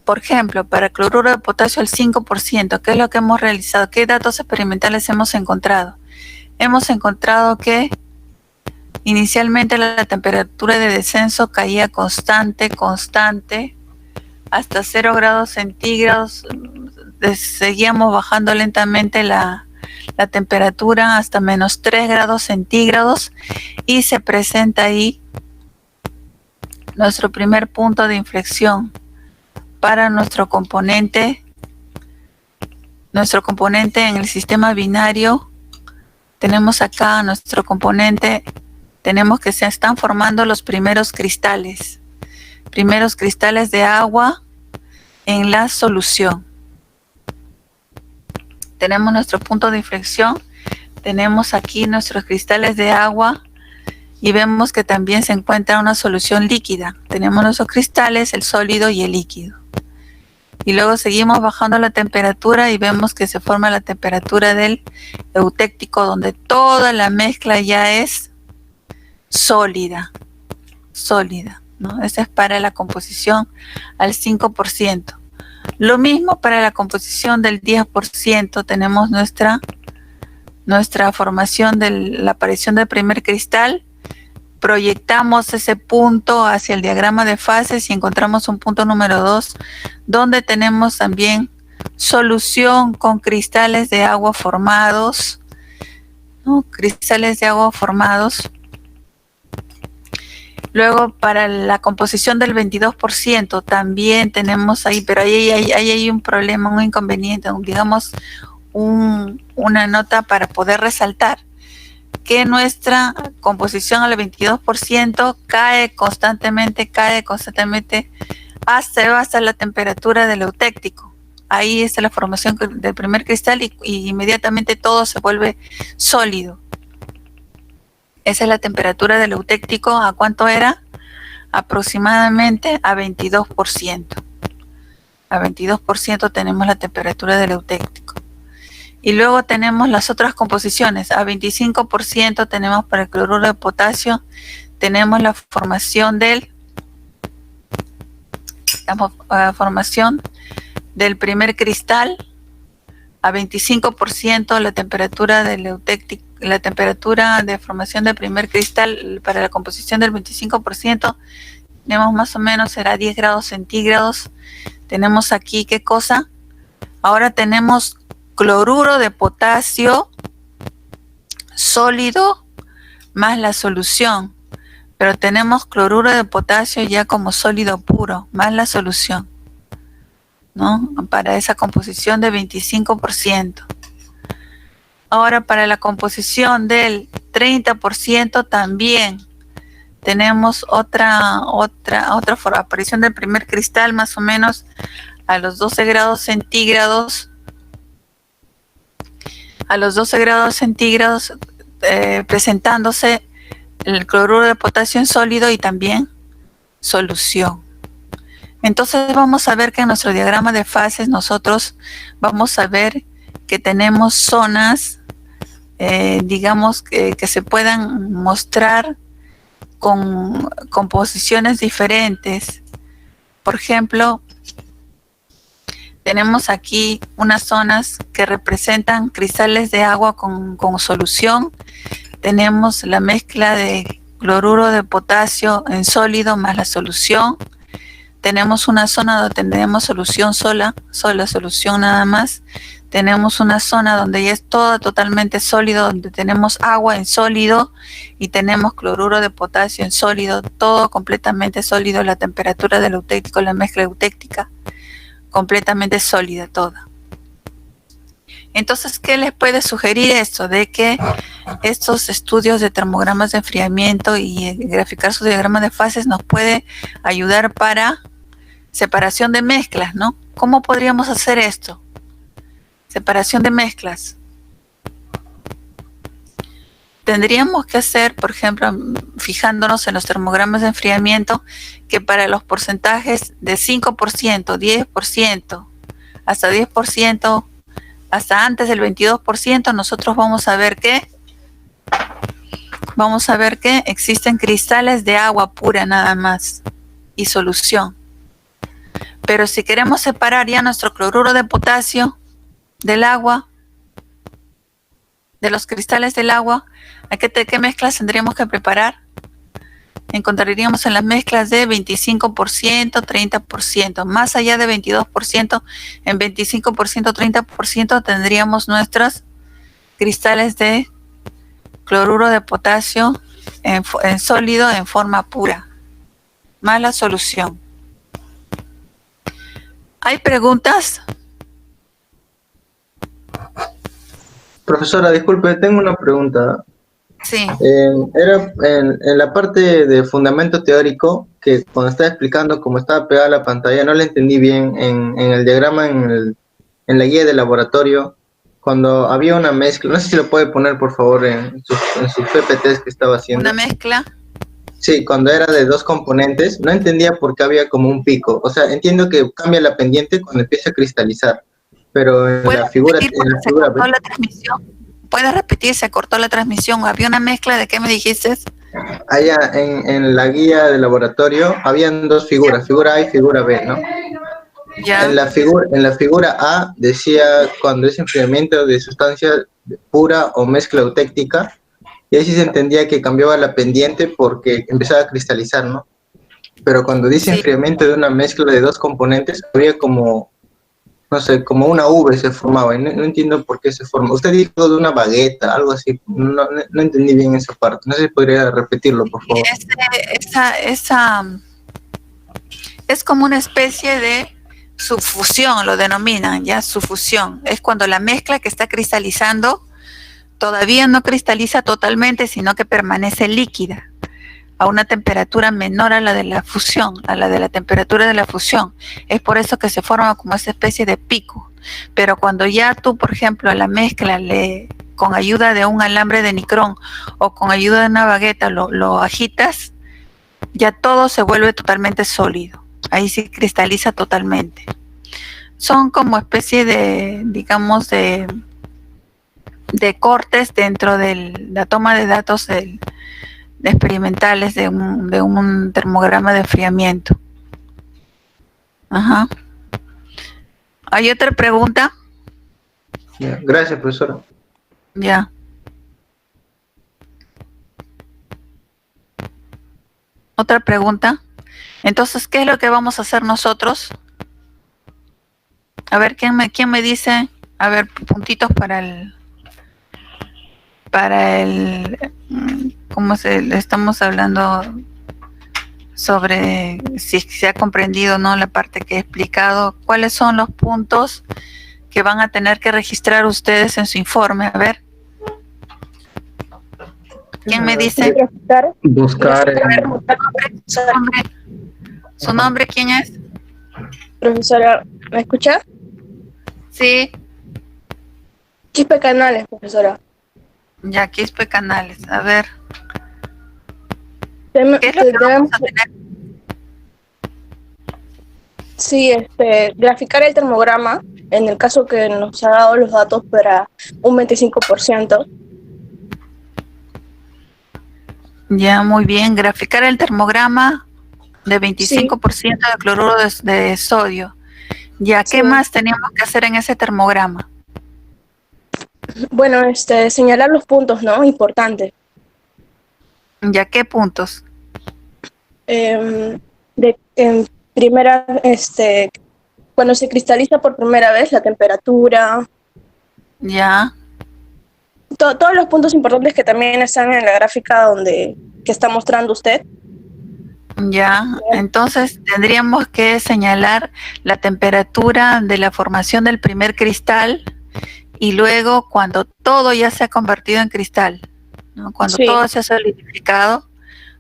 A: por ejemplo, para cloruro de potasio al 5%, ¿qué es lo que hemos realizado? ¿Qué datos experimentales hemos encontrado? Hemos encontrado que inicialmente la temperatura de descenso caía constante, hasta 0 grados centígrados. Seguíamos bajando lentamente la temperatura hasta menos 3 grados centígrados y se presenta ahí nuestro primer punto de inflexión para nuestro componente en el sistema binario. Tenemos acá nuestro componente, tenemos que se están formando los primeros cristales de agua en la solución. Tenemos nuestro punto de inflexión, tenemos aquí nuestros cristales de agua y vemos que también se encuentra una solución líquida. Tenemos nuestros cristales, el sólido y el líquido. Y luego seguimos bajando la temperatura y vemos que se forma la temperatura del eutéctico, donde toda la mezcla ya es sólida, ¿no? Esa es para la composición al 5%. Lo mismo para la composición del 10%, tenemos nuestra formación de la aparición del primer cristal, proyectamos ese punto hacia el diagrama de fases y encontramos un punto número 2, donde tenemos también solución con cristales de agua formados, ¿no? Cristales de agua formados. Luego para la composición del 22% también tenemos ahí, pero ahí hay un problema, un inconveniente, digamos una nota para poder resaltar que nuestra composición al 22% cae constantemente hasta la temperatura del eutéctico. Ahí está la formación del primer cristal y inmediatamente todo se vuelve sólido. Esa es la temperatura del eutéctico. ¿A cuánto era? Aproximadamente a 22%. A 22% tenemos la temperatura del eutéctico. Y luego tenemos las otras composiciones. A 25% tenemos para el cloruro de potasio, tenemos la formación del primer cristal. A 25% la temperatura del eutéctico, la temperatura de formación del primer cristal para la composición del 25%, tenemos más o menos, será 10 grados centígrados. Tenemos aquí, ¿qué cosa? Ahora tenemos cloruro de potasio sólido más la solución, pero tenemos cloruro de potasio ya como sólido puro más la solución, ¿no? Para esa composición de 25%. Ahora para la composición del 30% también tenemos otra aparición del primer cristal más o menos a los 12 grados centígrados. A los 12 grados centígrados presentándose el cloruro de potasio en sólido y también solución. Entonces vamos a ver que en nuestro diagrama de fases nosotros vamos a ver que tenemos zonas, digamos, que se puedan mostrar con composiciones diferentes. Por ejemplo, tenemos aquí unas zonas que representan cristales de agua con solución. Tenemos la mezcla de cloruro de potasio en sólido más la solución. Tenemos una zona donde tenemos solución sola solución nada más. Tenemos una zona donde ya es todo totalmente sólido, donde tenemos agua en sólido y tenemos cloruro de potasio en sólido, todo completamente sólido, la temperatura del eutéctico, la mezcla eutéctica, completamente sólida toda. Entonces, ¿qué les puede sugerir esto? De que estos estudios de termogramas de enfriamiento y graficar su diagrama de fases nos puede ayudar para separación de mezclas, ¿no? ¿Cómo podríamos hacer esto? Separación de mezclas. Tendríamos que hacer, por ejemplo, fijándonos en los termogramas de enfriamiento, que para los porcentajes de 5%, 10%, hasta 10% hasta antes del 22%, nosotros vamos a ver que existen cristales de agua pura nada más y solución. Pero si queremos separar ya nuestro cloruro de potasio del agua, de los cristales del agua, ¿qué mezclas tendríamos que preparar? Encontraríamos en las mezclas de 25%, 30%. Más allá de 22%, en 25%, 30% tendríamos nuestros cristales de cloruro de potasio en sólido en forma pura. Más la solución. ¿Hay preguntas?
B: Profesora, disculpe, tengo una pregunta.
A: Sí.
B: Era en la parte de fundamento teórico, que cuando estaba explicando cómo estaba pegada la pantalla, no le entendí bien en el diagrama, en la guía de laboratorio, cuando había una mezcla, no sé si lo puede poner por favor en sus PPTs que estaba haciendo.
A: ¿Una mezcla?
B: Sí, cuando era de dos componentes, no entendía por qué había como un pico. O sea, entiendo que cambia la pendiente cuando empieza a cristalizar, pero en la figura...
A: Se cortó la transmisión. ¿Puedes repetir? Se cortó la transmisión. ¿Había una mezcla de qué me dijiste?
B: Allá en la guía de laboratorio habían dos figuras, figura A y figura B, ¿no?
A: Ya.
B: En la figura A decía cuando es enfriamiento de sustancia pura o mezcla eutéctica, y ahí sí se entendía que cambiaba la pendiente porque empezaba a cristalizar, ¿no? Pero cuando dice enfriamiento de una mezcla de dos componentes, había como, no sé, como una V se formaba, y no entiendo por qué se forma. Usted dijo de una bagueta, algo así, no entendí bien esa parte. No sé si podría repetirlo, por favor.
A: Es como una especie de subfusión, lo denominan, ya, subfusión. Es cuando la mezcla que está cristalizando todavía no cristaliza totalmente, sino que permanece líquida a una temperatura menor a la de la fusión, a la de la temperatura de la fusión. Es por eso que se forma como esa especie de pico. Pero cuando ya tú, por ejemplo, a la mezcla con ayuda de un alambre de nicrón o con ayuda de una bagueta lo agitas, ya todo se vuelve totalmente sólido. Ahí sí cristaliza totalmente. Son como especie de, digamos, de cortes dentro de la toma de datos experimentales de un termograma de enfriamiento. Ajá. ¿Hay otra pregunta?
B: Ya, gracias, profesora.
A: Ya. ¿Otra pregunta? Entonces, ¿qué es lo que vamos a hacer nosotros? A ver, ¿quién me dice? A ver, puntitos para ¿cómo estamos hablando sobre si se ha comprendido o no la parte que he explicado? ¿Cuáles son los puntos que van a tener que registrar ustedes en su informe? A ver. ¿Quién me dice?
D: Buscar.
A: ¿Su nombre quién es?
F: Profesora, ¿me escucha?
A: Sí.
F: Quispe Canales, profesora.
A: Ya, Quispe Canales. A ver.
F: ¿Qué
A: es lo que vamos a tener?
F: Sí, graficar el termograma, en el caso que nos ha dado los datos para un 25%.
A: Ya, muy bien. Graficar el termograma de 25% de cloruro de sodio. Ya, ¿qué más teníamos que hacer en ese termograma?
F: Bueno, señalar los puntos, ¿no? Importantes.
A: Ya, ¿qué puntos?
F: En primera, cuando se cristaliza por primera vez, la temperatura.
A: Ya.
F: Todos los puntos importantes que también están en la gráfica que está mostrando usted.
A: Ya, entonces tendríamos que señalar la temperatura de la formación del primer cristal y luego cuando todo ya se ha convertido en cristal, ¿no? Cuando todo se ha solidificado,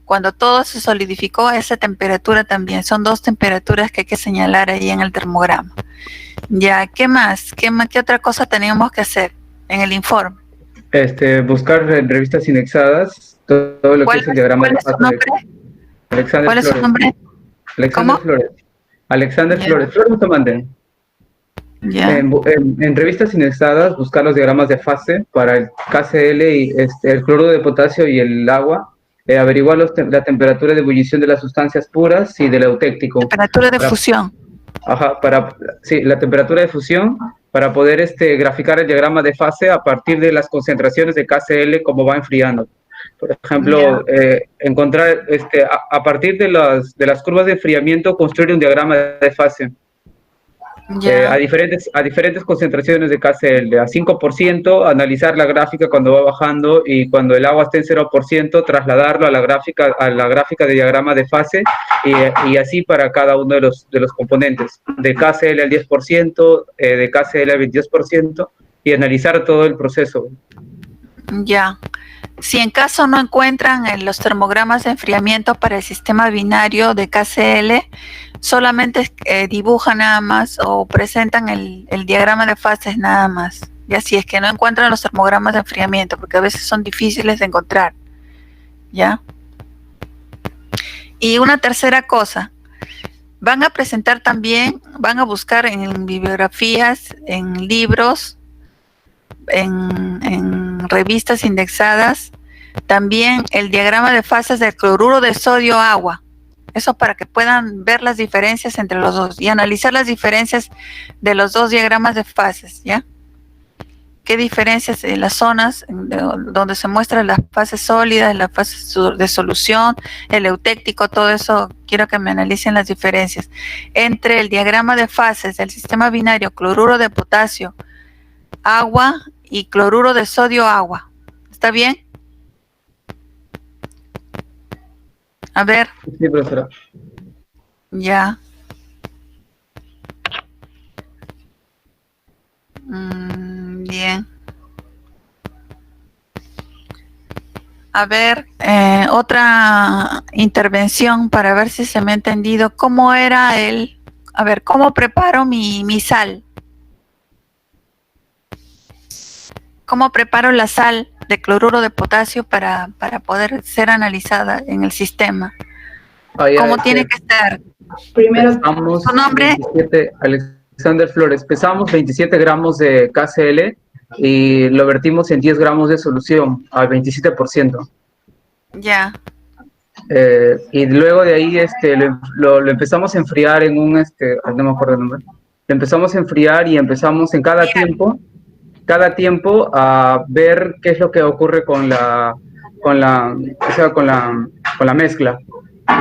A: cuando todo se solidificó, esa temperatura también. Son dos temperaturas que hay que señalar ahí en el termograma. Ya, ¿qué más? ¿Qué otra cosa teníamos que hacer en el informe?
D: Buscar en revistas indexadas todo lo que es el diagrama de fase.
A: ¿Cuál es su nombre?
D: Alexander
A: ¿Cómo?
D: Flores. Alexander
A: Ya.
D: Flores. Flores Bustamante.
A: Ya,
D: En revistas indexadas, buscar los diagramas de fase para el KCl y el cloruro de potasio y el agua, averiguar la temperatura de ebullición de las sustancias puras y del eutéctico.
A: temperatura de
D: Para,
A: fusión.
D: ajá, sí, la temperatura de fusión para poder graficar el diagrama de fase a partir de las concentraciones de KCl como va enfriando. Por
A: Ya,
D: ejemplo, encontrar a partir de las curvas de enfriamiento, construir un diagrama de fase. A
A: ya,
D: diferentes concentraciones de KCl, a 5%, analizar la gráfica cuando va bajando y cuando el agua esté en 0%, trasladarlo a la gráfica de diagrama de fase y así para cada uno de los componentes, de KCl al 10%, de KCl al 22% y analizar todo el proceso.
A: ya. Si en caso no encuentran los termogramas de enfriamiento para el sistema binario de KCl, solamente dibujan nada más o presentan el diagrama de fases nada más. Y así es que no encuentran los termogramas de enfriamiento, porque a veces son difíciles de encontrar. ¿Ya? Y una tercera cosa, van a presentar también, van a buscar en bibliografías, en libros, en revistas indexadas, también el diagrama de fases del cloruro de sodio agua. Eso para que puedan ver las diferencias entre los dos y analizar las diferencias de los dos diagramas de fases, ¿ya? ¿Qué diferencias en las zonas donde se muestran las fases sólidas, las fases de solución, el eutéctico, todo eso? Quiero que me analicen las diferencias entre el diagrama de fases del sistema binario cloruro de potasio, agua y cloruro de sodio agua. ¿Está bien? A ver.
D: Sí, profesora.
A: Ya. Bien. A ver, otra intervención para ver si se me ha entendido. ¿Cómo era a ver, cómo preparo mi sal? ¿Cómo preparo la sal de cloruro de potasio para poder ser analizada en el sistema? ¿Cómo tiene que estar?
C: Primero,
A: ¿Su nombre?
D: 27, Alexander Flores, pesamos 27 gramos de KCl y lo vertimos en 10 gramos de solución al 27%.
A: Ya.
D: Y luego de ahí lo empezamos a enfriar en no me acuerdo el nombre. Lo empezamos a enfriar y empezamos en cada tiempo a ver qué es lo que ocurre con la mezcla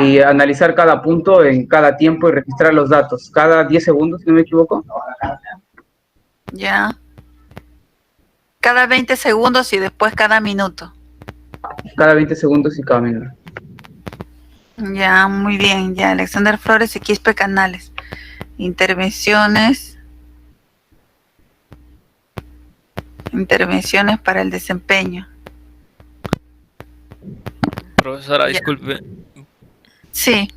D: y analizar cada punto en cada tiempo y registrar los datos cada 10 segundos, si no me equivoco.
A: Ya. Cada 20 segundos y después cada minuto.
D: Cada 20 segundos y cada minuto.
A: Ya, muy bien. Ya, Alexander Flores y Quispe Canales. Intervenciones para el desempeño.
E: Profesora,
A: Ya.
E: disculpe.
A: Sí.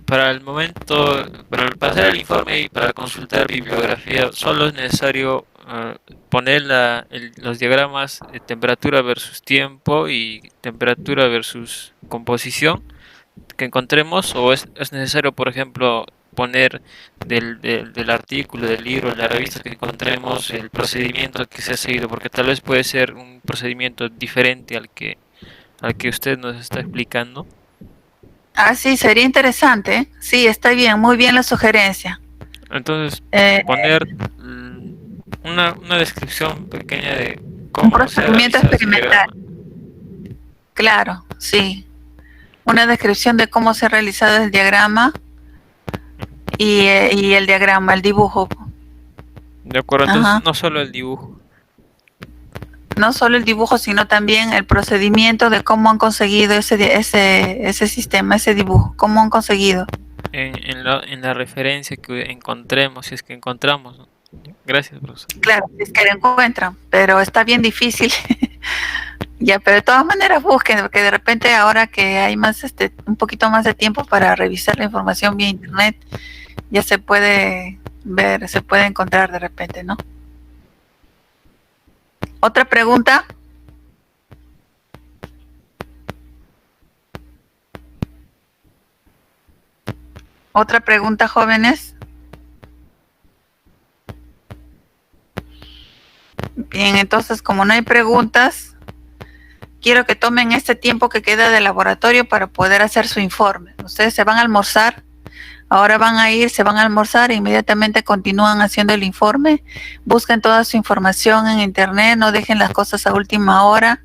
E: Para el momento, para hacer el informe y para consultar bibliografía, solo es necesario poner los diagramas de temperatura versus tiempo y temperatura versus composición que encontremos, o es necesario, por ejemplo, poner del artículo, del libro, de la revista que encontremos el procedimiento que se ha seguido, porque tal vez puede ser un procedimiento diferente al que usted nos está explicando.
A: Ah, sí, sería interesante, ¿eh? Sí, está bien, muy bien la sugerencia.
E: Entonces, poner una descripción pequeña de
A: Un
E: cómo se ha
A: procedimiento
E: realizado ese
A: experimental.
E: diagrama.
A: Claro, sí. Una descripción de cómo se ha realizado el diagrama y el diagrama, el dibujo.
E: De acuerdo,
A: Ajá.
E: entonces no solo el dibujo.
A: No solo el dibujo, sino también el procedimiento de cómo han conseguido ese sistema, ese dibujo, cómo han conseguido.
E: En la referencia que encontremos, si es que encontramos, ¿no? Gracias, profesor.
A: Claro, si es que lo encuentran, pero está bien difícil. Ya, pero de todas maneras busquen, porque de repente ahora que hay más, un poquito más de tiempo para revisar la información vía internet, ya se puede ver, se puede encontrar de repente, ¿no? ¿Otra pregunta? ¿Otra pregunta, jóvenes? Bien, entonces como no hay preguntas, quiero que tomen este tiempo que queda de laboratorio para poder hacer su informe. Ustedes se van a almorzar, ahora van a ir, se van a almorzar e inmediatamente continúan haciendo el informe. Busquen toda su información en internet, no dejen las cosas a última hora.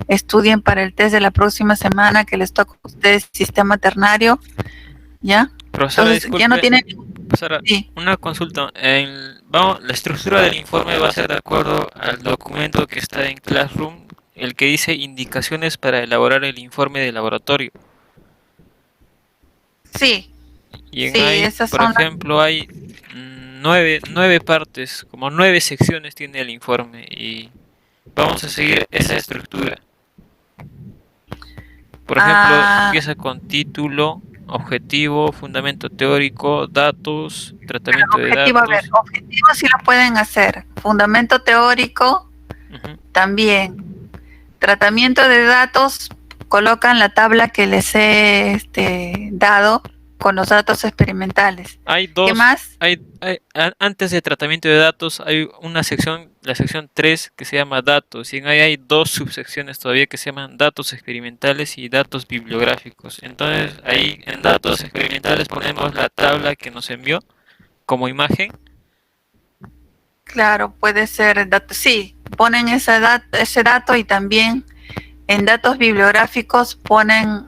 A: Estudien para el test de la próxima semana que les toca a ustedes sistema ternario, ¿ya?
E: Profesora,
A: Entonces,
E: disculpe,
A: ya no tienen...
E: profesora,
A: Sí.
E: una consulta. La estructura del informe va a ser de acuerdo al documento que está en Classroom, el que dice indicaciones para elaborar el informe de laboratorio.
A: Sí,
E: Y en
A: sí,
E: ahí,
A: esas
E: por
A: son las...
E: ejemplo, hay nueve partes, como 9 secciones tiene el informe y vamos a seguir esa estructura. Por ejemplo, empieza con título, objetivo, fundamento teórico, datos, tratamiento de
A: Objetivo, a ver,
E: datos.
A: objetivo sí lo pueden hacer. Fundamento teórico
E: Ujú.
A: también. Tratamiento de datos, colocan la tabla que les he dado con los datos experimentales.
E: Hay
A: ¿Qué
E: dos,
A: más?
E: antes de tratamiento de datos hay una sección, la sección 3 que se llama datos, y en ahí hay dos subsecciones todavía que se llaman datos experimentales y datos bibliográficos. Entonces ahí en datos experimentales ponemos la tabla que nos envió como imagen.
A: Claro, puede ser dato, sí, ponen ese dato y también en datos bibliográficos ponen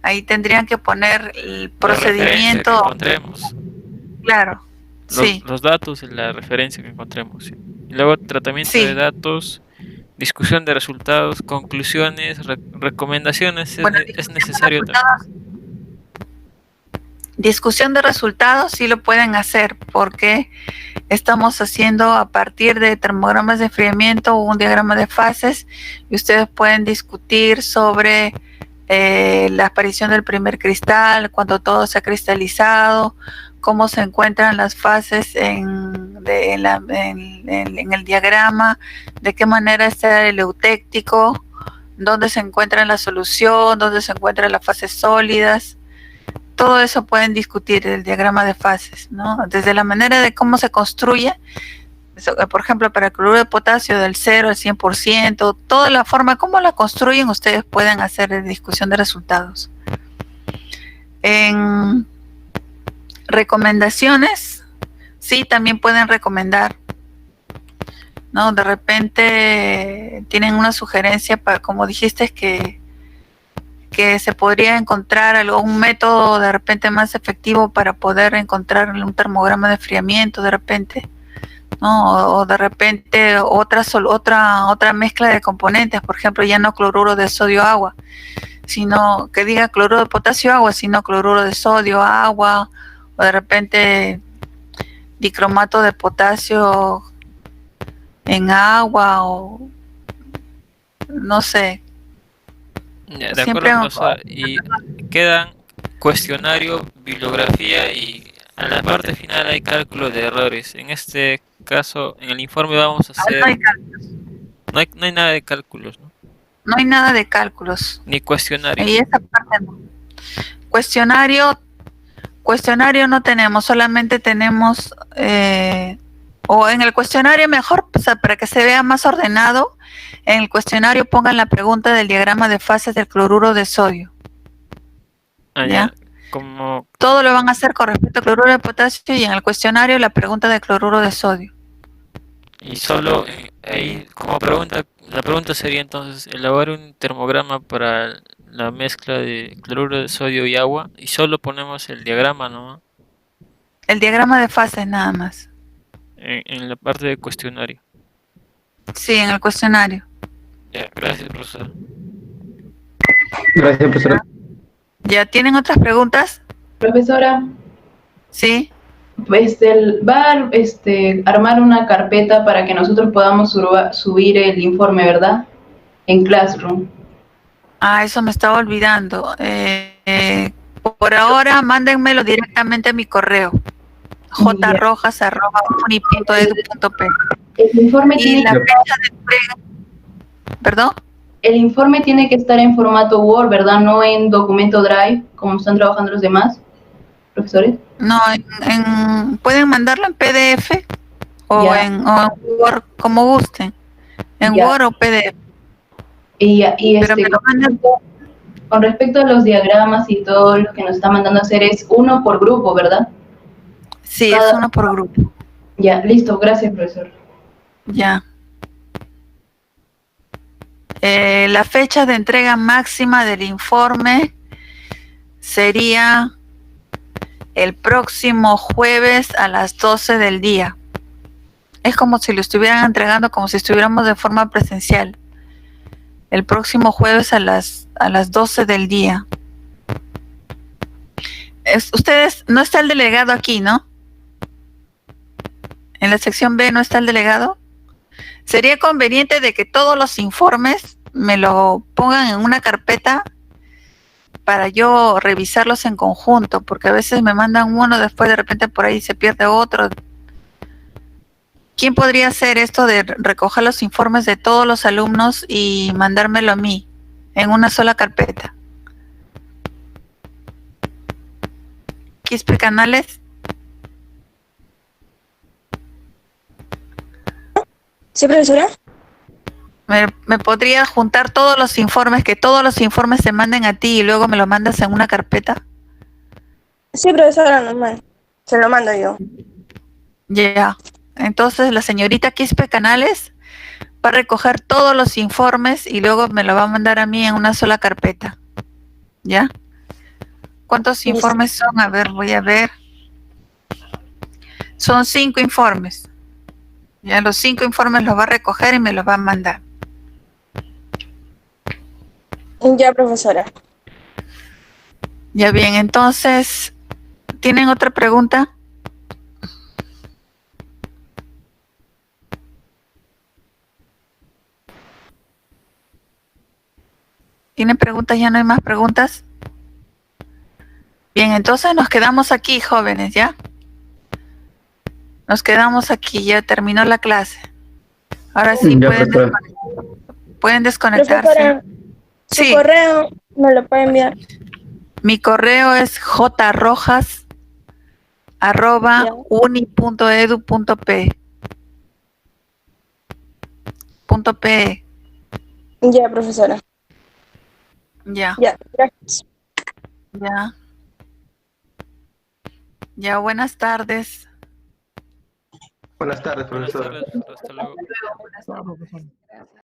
A: ahí tendrían que poner el
E: La referencia que
A: procedimiento,
E: encontremos,
A: claro, sí,
E: los datos y la referencia que encontremos. Sí. Y luego tratamiento
A: sí.
E: de datos, discusión de resultados, conclusiones, recomendaciones,
A: Bueno,
E: es necesario también.
A: discusión de resultados sí lo pueden hacer porque estamos haciendo a partir de termogramas de enfriamiento un diagrama de fases y ustedes pueden discutir sobre la aparición del primer cristal, cuando todo se ha cristalizado, cómo se encuentran las fases en el diagrama, de qué manera está el eutéctico, dónde se encuentra la solución, dónde se encuentran las fases sólidas. Todo eso pueden discutir el diagrama de fases, ¿no? Desde la manera de cómo se construye, por ejemplo, para el cloruro de potasio del 0 al 100%, toda la forma como la construyen, ustedes pueden hacer discusión de resultados. En recomendaciones, sí, también pueden recomendar, ¿no? De repente tienen una sugerencia, para, como dijiste, que se podría encontrar algún método de repente más efectivo para poder encontrar un termograma de enfriamiento de repente, ¿no? O de repente otra mezcla de componentes, por ejemplo, ya no cloruro de sodio agua, sino que diga cloruro de potasio agua, sino cloruro de sodio agua, o de repente dicromato de potasio en agua, o no sé.
E: Ya, de
A: Siempre
E: acuerdo, profesor. Y quedan cuestionario, bibliografía y a la parte final hay cálculo de errores. En este caso, en el informe vamos a hacer... No hay nada de cálculos, ¿no?
A: No hay nada de cálculos.
E: Ni cuestionario.
A: Y esa parte no. Cuestionario no tenemos, solamente tenemos... o en el cuestionario mejor, o sea, para que se vea más ordenado, en el cuestionario pongan la pregunta del diagrama de fases del cloruro de sodio.
E: Ah,
A: ¿Ya?
E: Como...
A: Todo lo van a hacer con respecto al cloruro de potasio y en el cuestionario la pregunta del cloruro de sodio.
E: Y solo ahí como pregunta, la pregunta sería entonces elaborar un termograma para la mezcla de cloruro de sodio y agua y solo ponemos el diagrama, ¿no?
A: El diagrama de fases nada más.
E: En la parte de cuestionario.
A: Sí, en el cuestionario.
E: Ya, gracias, profesor.
B: Gracias, profesora.
A: ¿Ya tienen otras preguntas?
C: Profesora,
A: Sí.
C: va a armar una carpeta para que nosotros podamos subir el informe, ¿verdad? En Classroom.
A: Ah, eso me estaba olvidando. Por ahora, mándenmelo directamente a mi correo. jrojas@uni.edu.p.
C: El informe
A: Y
C: tiene
A: la fecha de entrega. ¿Perdón?
C: El informe tiene que estar en formato Word, ¿verdad? No en documento Drive, como están trabajando los demás profesores.
A: No, pueden mandarlo en PDF o
C: Ya.
A: en Word, como gusten, en
C: Ya.
A: Word o PDF,
C: Y
A: pero me lo mandan.
C: con respecto a los diagramas y todo lo que nos está mandando a hacer es uno por grupo, ¿verdad?
A: Sí, es
C: Cada,
A: uno por grupo.
C: ya, listo, gracias, profesor.
A: Ya. La fecha de entrega máxima del informe sería el próximo jueves a las 12 del día. Es como si lo estuvieran entregando como si estuviéramos de forma presencial. El próximo jueves a las 12 del día. Ustedes, no está el delegado aquí, ¿no? En la sección B no está el delegado. Sería conveniente de que todos los informes me lo pongan en una carpeta para yo revisarlos en conjunto, porque a veces me mandan uno, después de repente por ahí se pierde otro. ¿Quién podría hacer esto de recoger los informes de todos los alumnos y mandármelo a mí en una sola carpeta? ¿Quispe Canales?
F: ¿Sí, profesora?
A: ¿Me podría juntar todos los informes, que todos los informes se manden a ti y luego me lo mandas en una carpeta?
F: Sí, profesora, normal. Se lo mando yo.
A: Ya. Entonces la señorita Quispe Canales va a recoger todos los informes y luego me lo va a mandar a mí en una sola carpeta. ¿Ya? ¿Cuántos
F: Listo.
A: informes son? A ver, voy a ver. Son 5 informes. Ya los 5 informes los va a recoger y me los va a mandar.
F: Ya, profesora.
A: Ya bien, entonces, ¿tienen otra pregunta? ¿Tienen preguntas? ¿Ya no hay más preguntas? Bien, entonces nos quedamos aquí, jóvenes, ¿ya? Nos quedamos aquí, ya terminó la clase. Ahora sí
D: Ya,
A: pueden,
D: profesora.
A: pueden desconectarse.
F: Profesora, su
A: Sí,
F: correo me lo puede enviar.
A: mi correo es jrojas@uni.edu.p. .pe.
F: Ya, profesora.
A: Ya,
F: Ya, gracias.
A: ya. Ya, buenas tardes.
B: Buenas tardes,
E: Buenas
B: profesora.
E: tardes, hasta luego.
A: Buenas tardes.